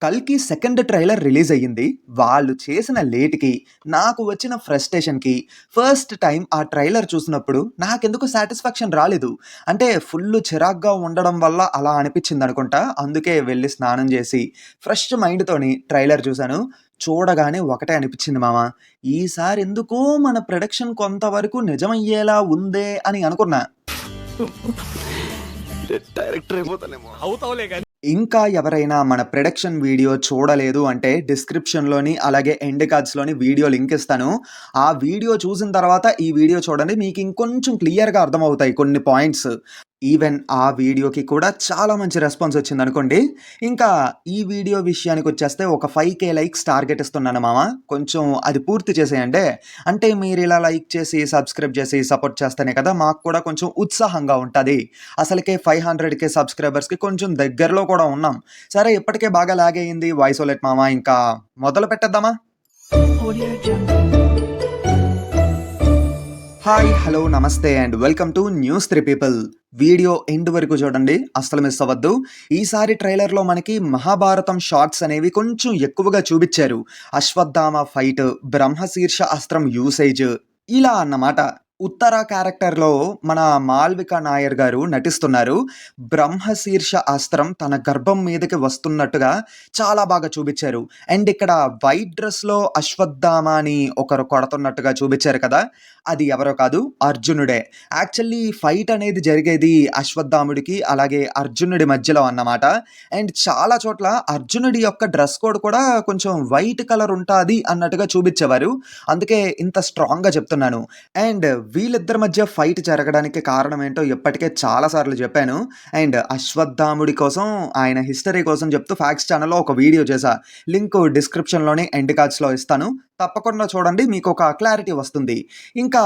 'కల్కి' second trailer release అయ్యింది. వాళ్ళు చేసిన లేట్‌కి, నాకు వచ్చిన ఫ్రస్ట్రేషన్‌కి ఫస్ట్ టైమ్ ఆ ట్రైలర్ చూసినప్పుడు నాకెందుకో సాటిస్ఫాక్షన్ రాలేదు. అంటే ఫుల్లు చిరాగ్గా ఉండడం వల్ల అలా అనిపించిందనుకుంటా. అందుకే వెళ్లి స్నానం చేసి, ఫ్రెష్ మైండ్‌తోని ట్రైలర్ చూసాను. చూడగానే ఒకటే అనిపించింది మామ. ఈసారి ఎందుకో మన ప్రొడక్షన్ కొంతవరకు నిజమయ్యేలా ఉందే అని అనుకున్నా. డైరెక్టర్ అయిపోతానేమో. అవుతావులే గాని. ఇంకా ఎవరైనా మన ప్రొడక్షన్ వీడియో చూడలేదు అంటే డిస్క్రిప్షన్‌లోని అలాగే ఎండ్ కార్డ్స్‌లోని వీడియో లింక్ ఇస్తాను. ఆ వీడియో చూసిన తర్వాత ఈ వీడియో చూడండి. మీకు ఇంకొంచెం క్లియర్‌గా అర్థమవుతాయి కొన్ని పాయింట్స్. ఈవెన్ ఆ వీడియోకి కూడా చాలా మంచి రెస్పాన్స్ వచ్చిందనుకోండి. ఇంకా ఈ వీడియో విషయానికొచ్చేస్తే ఒక 5,000 లైక్స్ టార్గెట్ ఇస్తున్నాను మామ. కొంచెం అది పూర్తి చేసేయండి. అంటే మీరిలా లైక్ చేసి, సబ్స్క్రైబ్ చేసి సపోర్ట్ చేస్తేనే కదా మాకు కూడా కొంచెం ఉత్సాహంగా ఉంటది. అసలకే 500,000 సబ్స్క్రైబర్స్‌కి కొంచెం దగ్గరలో కూడా ఉన్నాం. సరే ఇప్పటికే బాగా లాగ్ అయింది వాయిస్ ఓలెట్ మామ. ఇంకా మొదలు పెట్టేద్దామా? Audio Jungle. హాయ్, హలో, నమస్తే and welcome to news 3 people. Video end వరకు చూడండి, అస్సలు మిస్ అవ్వద్దు. ఈసారి ట్రైలర్‌లో మనకి మహాభారతం షార్ట్స్ అనేవి కొంచెం ఎక్కువగా చూపిచ్చారు. అశ్వత్థామ ఫైట్, బ్రహ్మశీర్ష అస్త్రం యూసేజ్ ఇలా అన్నమాట. ఉత్తర క్యారెక్టర్‌లో మన మాల్విక నాయర్ గారు నటిస్తున్నారు. బ్రహ్మశీర్ష అస్త్రం తన గర్భం మీదకి వస్తున్నట్టుగా చాలా బాగా చూపిచ్చారు. అండ్ ఇక్కడ వైట్ డ్రెస్‌లో అశ్వత్థామని ఒకరు కొడుతున్నట్టుగా చూపిచ్చారు కదా! అది ఎవరో కాదు, అర్జునుడే. యాక్చువల్లీ ఫైట్ అనేది జరిగేది అశ్వత్థాముడికి అలాగే అర్జునుడి మధ్యలో అన్నమాట. అండ్ చాలా చోట్ల అర్జునుడి యొక్క డ్రెస్ కోడ్ కూడా కొంచెం వైట్ కలర్ ఉంటాది అన్నట్టుగా చూపిచ్చేవారు. అందుకే ఇంత స్ట్రాంగ్‌గా చెప్తున్నాను. అండ్ వీళ్ళిద్దరి మధ్య ఫైట్ జరగడానికి కారణం ఏంటో ఇప్పటికే చాలా సార్లు చెప్పాను. అండ్ అశ్వత్థాముడి కోసం, ఆయన హిస్టరీ కోసం చెప్తూ ఫ్యాక్ట్స్ ఛానెల్‌లో ఒక వీడియో చేశా. లింక్ డిస్క్రిప్షన్‌లోని ఎండ్ కార్డ్స్‌లో ఇస్తాను. తప్పకుండా చూడండి, మీకొక క్లారిటీ వస్తుంది. ఇంకా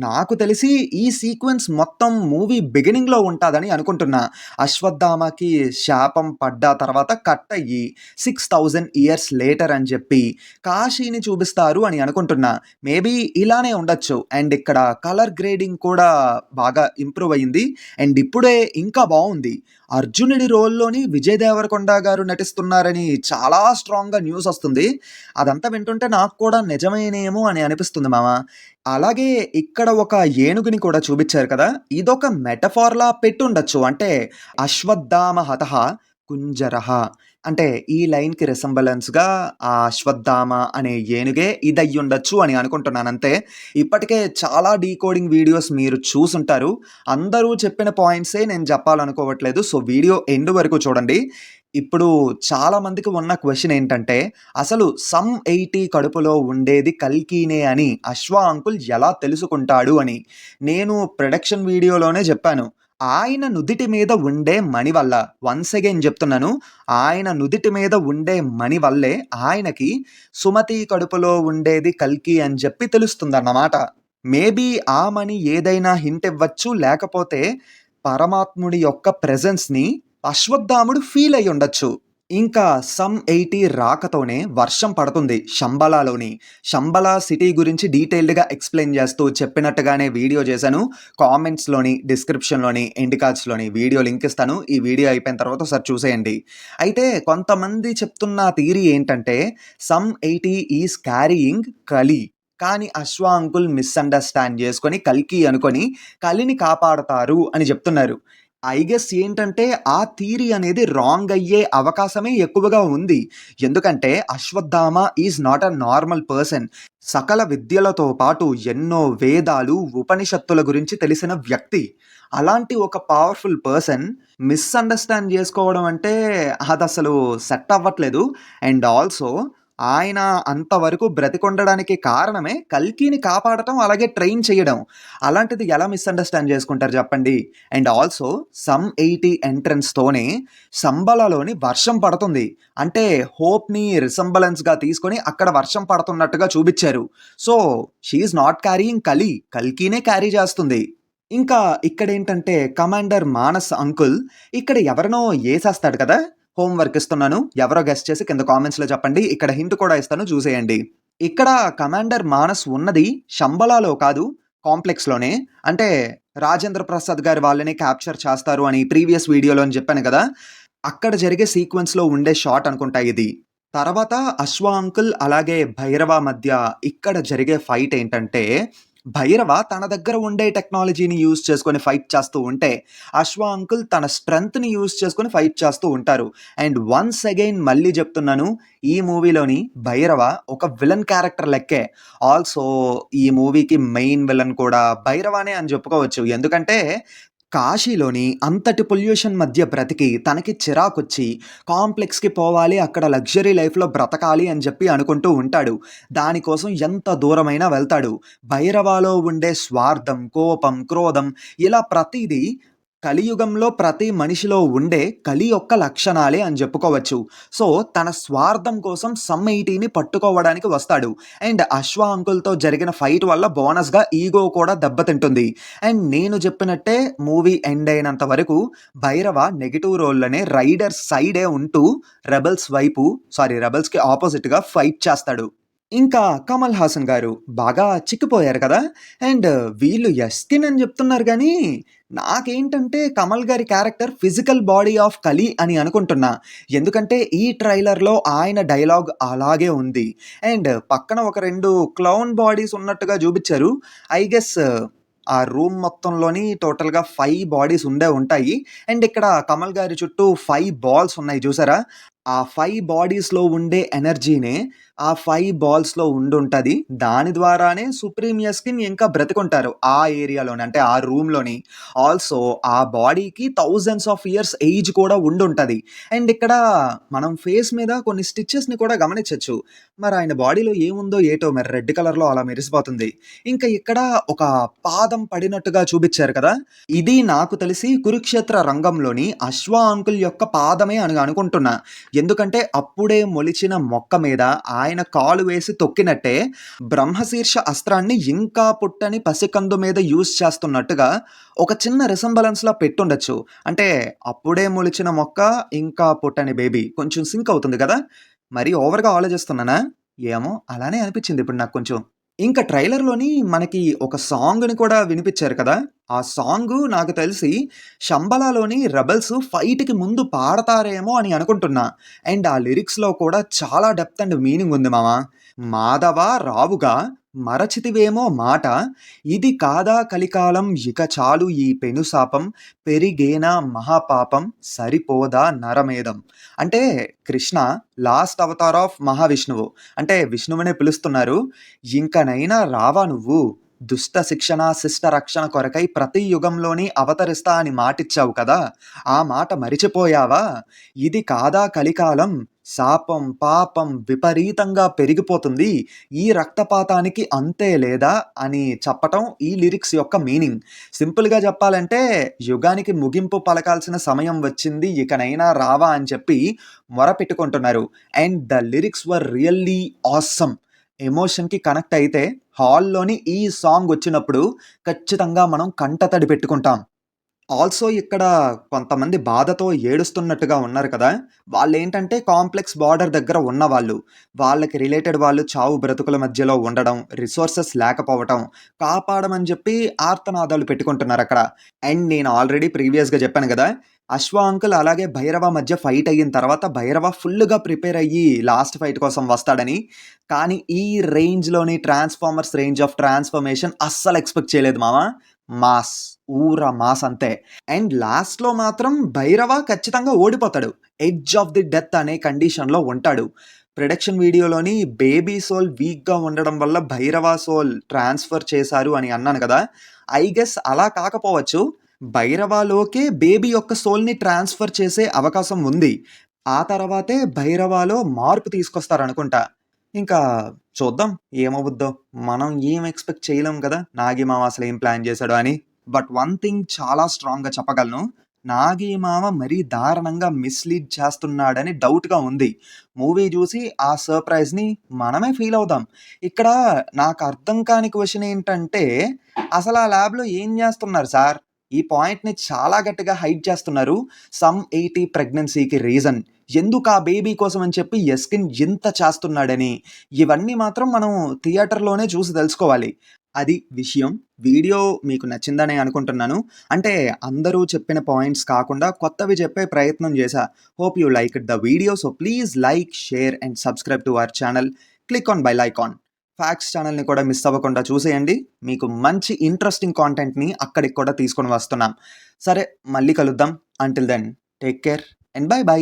నాకు తెలిసి ఈ సీక్వెన్స్ మొత్తం మూవీ బిగినింగ్‌లో ఉంటాదని అనుకుంటున్నా. అశ్వత్థామకి శాపం పడ్డ తర్వాత కట్ అయ్యి 6000 ఇయర్స్ లేటర్ అని చెప్పి కాశీని చూపిస్తారు అని అనుకుంటున్నా. మేబీ ఇలానే ఉండొచ్చు. అండ్ ఇక్కడ కలర్ గ్రేడింగ్ కూడా బాగా ఇంప్రూవ్ అయింది. అండ్ ఇప్పుడే ఇంకా బావుంది. అర్జునుడి రోల్‌లోని విజయ్ దేవరకొండ గారు నటిస్తున్నారని చాలా స్ట్రాంగ్‌గా న్యూస్ వస్తుంది. అదంతా వింటుంటే నాకు కూడా నిజమేనేమో అని అనిపిస్తుంది మామ. అలాగే ఇక్కడ ఒక ఏనుగుని కూడా చూపిచ్చారు కదా! ఇదొక మెటఫార్‌లా పెట్టుండొచ్చు. అంటే అశ్వత్థామ హతః కుంజరః. అంటే ఈ లైన్‌కి రిసెంబలెన్స్‌గా ఆ అశ్వత్థామ అనే ఏనుగే ఇదయ్యుండొచ్చు అని అనుకుంటున్నానంతే. ఇప్పటికే చాలా డీకోడింగ్ వీడియోస్ మీరు చూసుంటారు. అందరూ చెప్పిన పాయింట్సే నేను చెప్పాలనుకోవట్లేదు. సో, వీడియో ఎండ్ వరకు చూడండి. ఇప్పుడు చాలా మందికి ఉన్న క్వెషన్ ఏంటంటే, అసలు సమ్ 80 కడుపులో ఉండేది కల్కినే అని అశ్వ అంకుల్ ఎలా తెలుసుకుంటాడు అని. నేను ప్రొడక్షన్ వీడియోలోనే చెప్పాను. ఆయన నుదిటి మీద ఉండే మణి వల్ల, వన్స్ అగైన్ చెప్తున్నాను, ఆయన నుదిటి మీద ఉండే మణి వల్లే ఆయనకి సుమతి కడుపులో ఉండేది కల్కి అని చెప్పి తెలుస్తుందన్నమాట. మేబీ ఆ మణి ఏదైనా హింట్ ఇవ్వచ్చు. లేకపోతే పరమాత్ముడి యొక్క ప్రెజెన్స్‌ని అశ్వత్థాముడు ఫీల్ అయ్యి ఉండొచ్చు. ఇంకా సమ్ 80 రాకతోనే వర్షం పడుతుంది శంబలాలోని. శంబల సిటీ గురించి డీటెయిల్డ్‌గా ఎక్స్‌ప్లెయిన్ చేస్తూ చెప్పినట్టుగానే వీడియో చేశాను. కామెంట్స్‌లోని, డిస్క్రిప్షన్‌లోని, ఎండ్ కార్డ్స్‌లోని వీడియో లింక్ ఇస్తాను. ఈ వీడియో అయిపోయిన తర్వాత ఒకసారి చూసేయండి. అయితే కొంతమంది చెప్తున్న థియరీ ఏంటంటే, సమ్ 80 ఈస్ క్యారీయింగ్ కలి. కానీ అశ్వ అంకుల్ మిస్‌అండర్‌స్టాండ్ చేసుకొని కల్కి అనుకోని కలిని కాపాడతారు అని చెప్తున్నారు. ఐ గెస్ ఏంటంటే ఆ థియరీ అనేది రాంగ్ అయ్యే అవకాశమే ఎక్కువగా ఉంది. ఎందుకంటే Ashwatthama is not a normal person. సకల విద్యలతో పాటు ఎన్నో వేదాలు, ఉపనిషత్తుల గురించి తెలిసిన వ్యక్తి. అలాంటి ఒక పవర్‌ఫుల్ పర్సన్ మిస్‌అండర్‌స్టాండ్ చేసుకోవడం అంటే అదసలు సెట్ అవ్వట్లేదు. అండ్ ఆల్సో ఆయన అంతవరకు బ్రతికుండడానికి కారణమే కల్కిని కాపాడటం, అలాగే ట్రైన్ చేయడం. అలాంటిది ఎలా మిస్‌అండర్‌స్టాండ్ చేసుకుంటారు చెప్పండి? అండ్ ఆల్సో సమ్ 80 ఎంట్రన్స్‌తోనే సంబలలోని వర్షం పడుతుంది. అంటే హోప్‌ని రిసెంబలెన్స్‌గా తీసుకొని అక్కడ వర్షం పడుతున్నట్టుగా చూపిచ్చారు. So, she is not carrying Kali. కల్కినే క్యారీ చేస్తుంది. ఇంకా ఇక్కడేంటంటే కమాండర్ మానస్ అంకుల్ ఇక్కడ ఎవరినో ఏసేస్తాడు కదా! హోమ్ వర్క్ ఇస్తున్నాను. ఎవరో గెస్ చేసి కింద కామెంట్స్‌లో చెప్పండి. ఇక్కడ హింట్ కూడా ఇస్తాను, చూసేయండి. ఇక్కడ కమాండర్ మానస్ ఉన్నది శంబలాలో కాదు, కాంప్లెక్స్‌లోనే. అంటే రాజేంద్ర ప్రసాద్ గారి వాళ్ళని క్యాప్చర్ చేస్తారు అని ప్రీవియస్ వీడియోలో అని చెప్పాను కదా! అక్కడ జరిగే సీక్వెన్స్‌లో ఉండే షాట్ అనుకుంటా ఇది. తర్వాత అశ్వ అంకుల్ అలాగే భైరవ మధ్య ఇక్కడ జరిగే ఫైట్ ఏంటంటే, భైరవ తన దగ్గర ఉండే టెక్నాలజీని యూజ్ చేసుకొని ఫైట్ చేస్తూ ఉంటే, అశ్వ అంకుల్ తన స్ట్రెంగ్త్‌ని యూజ్ చేసుకొని ఫైట్ చేస్తూ ఉంటారు. అండ్ వన్స్ అగైన్ మళ్ళీ చెప్తున్నాను, ఈ మూవీలోని భైరవ ఒక విలన్ క్యారెక్టర్ లెక్కే. ఆల్సో ఈ మూవీకి మెయిన్ విలన్ కూడా భైరవనే అని చెప్పుకోవచ్చు. ఎందుకంటే కాశీలోని అంతటి పొల్యూషన్ మధ్య బ్రతికి తనకి చిరాకొచ్చి కాంప్లెక్స్‌కి పోవాలి, అక్కడ లగ్జరీ లైఫ్‌లో బ్రతకాలి అని చెప్పి అనుకుంటూ ఉంటాడు. దానికోసం ఎంత దూరమైనా వెళ్తాడు. భైరవాలో ఉండే స్వార్థం, కోపం, క్రోధం ఇలా ప్రతీదీ కలియుగంలో ప్రతి మనిషిలో ఉండే కలి యొక్క లక్షణాలే అని చెప్పుకోవచ్చు. సో, తన స్వార్థం కోసం సమ్ 80ని పట్టుకోవడానికి వస్తాడు. అండ్ అశ్వ అంకుల్‌తో జరిగిన ఫైట్ వల్ల బోనస్‌గా ఈగో కూడా దెబ్బతింటుంది. అండ్ నేను చెప్పినట్టే మూవీ ఎండ్ అయినంత వరకు భైరవ నెగెటివ్ రోల్‌లోనే రైడర్ సైడే ఉంటూ రెబెల్స్‌కి ఆపోజిట్‌గా ఫైట్ చేస్తాడు. ఇంకా కమల్ హాసన్ గారు బాగా చిక్కిపోయారు కదా! అండ్ వీళ్ళు యస్కిన్ అని చెప్తున్నారు గానీ, నాకేంటంటే కమల్ గారి క్యారెక్టర్ ఫిజికల్ బాడీ ఆఫ్ కలి అని అనుకుంటున్నా. ఎందుకంటే ఈ ట్రైలర్‌లో ఆయన డైలాగ్ అలాగే ఉంది. అండ్ పక్కన ఒక 2 క్లౌన్ బాడీస్ ఉన్నట్టుగా చూపిచ్చారు. ఐ గెస్ ఆ రూమ్ మొత్తంలోని టోటల్‌గా 5 బాడీస్ ఉండే ఉంటాయి. అండ్ ఇక్కడ కమల్ గారి చుట్టూ 5 బాల్స్ ఉన్నాయి చూసారా? ఆ 5 బాడీస్‌లో ఉండే ఎనర్జీనే ఆ 5 బాల్స్‌లో ఉండుంటది. దాని ద్వారానే సుప్రీం యస్కిన్ ఇంకా బ్రతికుంటారు. ఆ ఏరియాలోని అంటే ఆ రూమ్‌లోని. ఆల్సో ఆ బాడీకి థౌసండ్స్ ఆఫ్ ఇయర్స్ ఏజ్ కూడా ఉండుంటది. అండ్ ఇక్కడ మనం ఫేస్ మీద కొన్ని స్టిచెస్‌ని కూడా గమనించొచ్చు. మరి ఆయన బాడీలో ఏముందో ఏటో మరి రెడ్ కలర్‌లో అలా మెరిసిపోతుంది. ఇంకా ఇక్కడ ఒక పాదం పడినట్టుగా చూపిచ్చారు కదా! ఇది నాకు తెలిసి కురుక్షేత్ర రంగంలోని అశ్వ అంకుల్ యొక్క పాదమే అని అనుకుంటున్నా. ఎందుకంటే అప్పుడే మొలిచిన మొక్క మీద ఆయన కాలు వేసి తొక్కినట్టే బ్రహ్మశీర్ష అస్త్రాన్ని ఇంకా పుట్టని పసికందు మీద యూజ్ చేస్తున్నట్టుగా ఒక చిన్న రిసెంబలెన్స్‌లా పెట్టుండొచ్చు. అంటే అప్పుడే మొలిచిన మొక్క, ఇంకా పుట్టని బేబీ కొంచెం సింక్ అవుతుంది కదా! మరీ ఓవర్‌గా ఆలోచిస్తున్నానా? ఏమో అలానే అనిపించింది ఇప్పుడు నాకు కొంచెం. ఇంకా ట్రైలర్‌లోని మనకి ఒక సాంగ్‌ని కూడా వినిపిచ్చారు కదా! ఆ సాంగు నాకు తెలిసి 'శంబలలోని' రెబెల్స్ ఫైట్‌కి ముందు పాడతారేమో అని అనుకుంటున్నా. అండ్ ఆ లిరిక్స్‌లో కూడా చాలా డెప్త్ అండ్ మీనింగ్ ఉంది మామ. మాధవ రావుగా మరచితివేమో మాట, ఇది కాదా కలికాలం ఇక చాలు ఈ పెనుశాపం, పెరిగేనా మహాపాపం సరిపోదా నరమేధం. అంటే కృష్ణ లాస్ట్ అవతార్ ఆఫ్ మహావిష్ణువు. అంటే విష్ణువునే పిలుస్తున్నారు. ఇంకనైనా రావా నువ్వు? దుష్ట శిక్షణ, శిష్ట రక్షణ కొరకై ప్రతి యుగంలోని అవతరిస్తా అని మాటిచ్చావు కదా! ఆ మాట మరిచిపోయావా? ఇది కాదా కలికాలం? శాపం, పాపం విపరీతంగా పెరిగిపోతుంది. ఈ రక్తపాతానికి అంతే లేదా అని చెప్పటం ఈ లిరిక్స్ యొక్క మీనింగ్. సింపుల్‌గా చెప్పాలంటే యుగానికి ముగింపు పలకాల్సిన సమయం వచ్చింది. ఇకనైనా రావా అని చెప్పి మొరపెట్టుకుంటున్నారు. And the lyrics were really awesome. ఎమోషన్‌కి కనెక్ట్ అయితే హాల్‌లోని ఈ సాంగ్ వచ్చినప్పుడు ఖచ్చితంగా మనం కంటతడి పెట్టుకుంటాం. ఆల్సో ఇక్కడ కొంతమంది బాధతో ఏడుస్తున్నట్టుగా ఉన్నారు కదా! వాళ్ళేంటంటే కాంప్లెక్స్ బార్డర్ దగ్గర ఉన్నవాళ్ళు. వాళ్ళకి రిలేటెడ్ వాళ్ళు చావు బ్రతుకుల మధ్యలో ఉండడం, రిసోర్సెస్ లేకపోవటం, కాపాడమని చెప్పి ఆర్తనాదాలు పెట్టుకుంటున్నారక్కడ. అండ్ నేను ఆల్రెడీ ప్రీవియస్‌గా చెప్పాను గదా! అశ్వ అంకుల్ అలాగే భైరవ మధ్య ఫైట్ అయిన తర్వాత భైరవ ఫుల్లుగా ప్రిపేర్ అయ్యి లాస్ట్ ఫైట్ కోసం వస్తాడని. కానీ ఈ రేంజ్‌లోని ట్రాన్స్‌ఫార్మర్స్ రేంజ్ ఆఫ్ ట్రాన్స్‌ఫర్మేషన్ అస్సలు ఎక్స్‌పెక్ట్ చేయలేదు మామ. మాస్. మాస్ అంతే. అండ్ లాస్ట్‌లో మాత్రం భైరవ ఖచ్చితంగా ఓడిపోతాడు. ఎడ్జ్ ఆఫ్ ది డెత్ అనే కండిషన్‌లో ఉంటాడు. ప్రొడక్షన్ వీడియోలోని బేబీ సోల్ వీక్‌గా ఉండడం వల్ల భైరవ సోల్ ట్రాన్స్‌ఫర్ చేశారు అని అన్నాను కదా! ఐ గెస్ అలా కాకపోవచ్చు. భైరవలోకే బేబీ యొక్క సోల్‌ని ట్రాన్స్‌ఫర్ చేసే అవకాశం ఉంది. ఆ తర్వాతే భైరవలో మార్పు తీసుకొస్తారనుకుంటా. ఇంకా చూద్దాం ఏమవుద్దో. మనం ఏం ఎక్స్‌పెక్ట్ చేయలేం కదా! నాగి మామ అసలేం ప్లాన్ చేశాడో అని. బట్ వన్ థింగ్ చాలా స్ట్రాంగ్‌గా చెప్పగలను. నాగి మామ మరీ దారుణంగా మిస్‌లీడ్ చేస్తున్నాడని డౌట్‌గా ఉంది. మూవీ చూసి ఆ సర్ప్రైజ్‌ని మనమే ఫీల్ అవుదాం. ఇక్కడ నాకు అర్థం కాని క్వెషన్ ఏంటంటే, అసలు ఆ ల్యాబ్‌లో ఏం చేస్తున్నారు సార్? ఈ పాయింట్‌ని చాలా గట్టిగా హైడ్ చేస్తున్నారు. సమ్ 80 ప్రెగ్నెన్సీకి రీజన్. ఎందుకు ఆ బేబీ కోసం అని చెప్పి యస్కిన్ ఇంత చేస్తున్నాడని. ఇవన్నీ మాత్రం మనం థియేటర్‌లోనే చూసి తెలుసుకోవాలి. అది విషయం. వీడియో మీకు నచ్చిందనే అనుకుంటున్నాను. అంటే అందరూ చెప్పిన పాయింట్స్ కాకుండా కొత్తవి చెప్పే ప్రయత్నం చేశా. Hope you liked the video. So please like, share and subscribe to our channel. Click on bell icon. Facts ఛానల్‌ని కూడా మిస్ అవ్వకుండా చూసేయండి. మీకు మంచి ఇంట్రెస్టింగ్ కాంటెంట్‌ని అక్కడికి కూడా తీసుకొని వస్తున్నాం. సరే మళ్ళీ కలుద్దాం. Until then take care and bye by.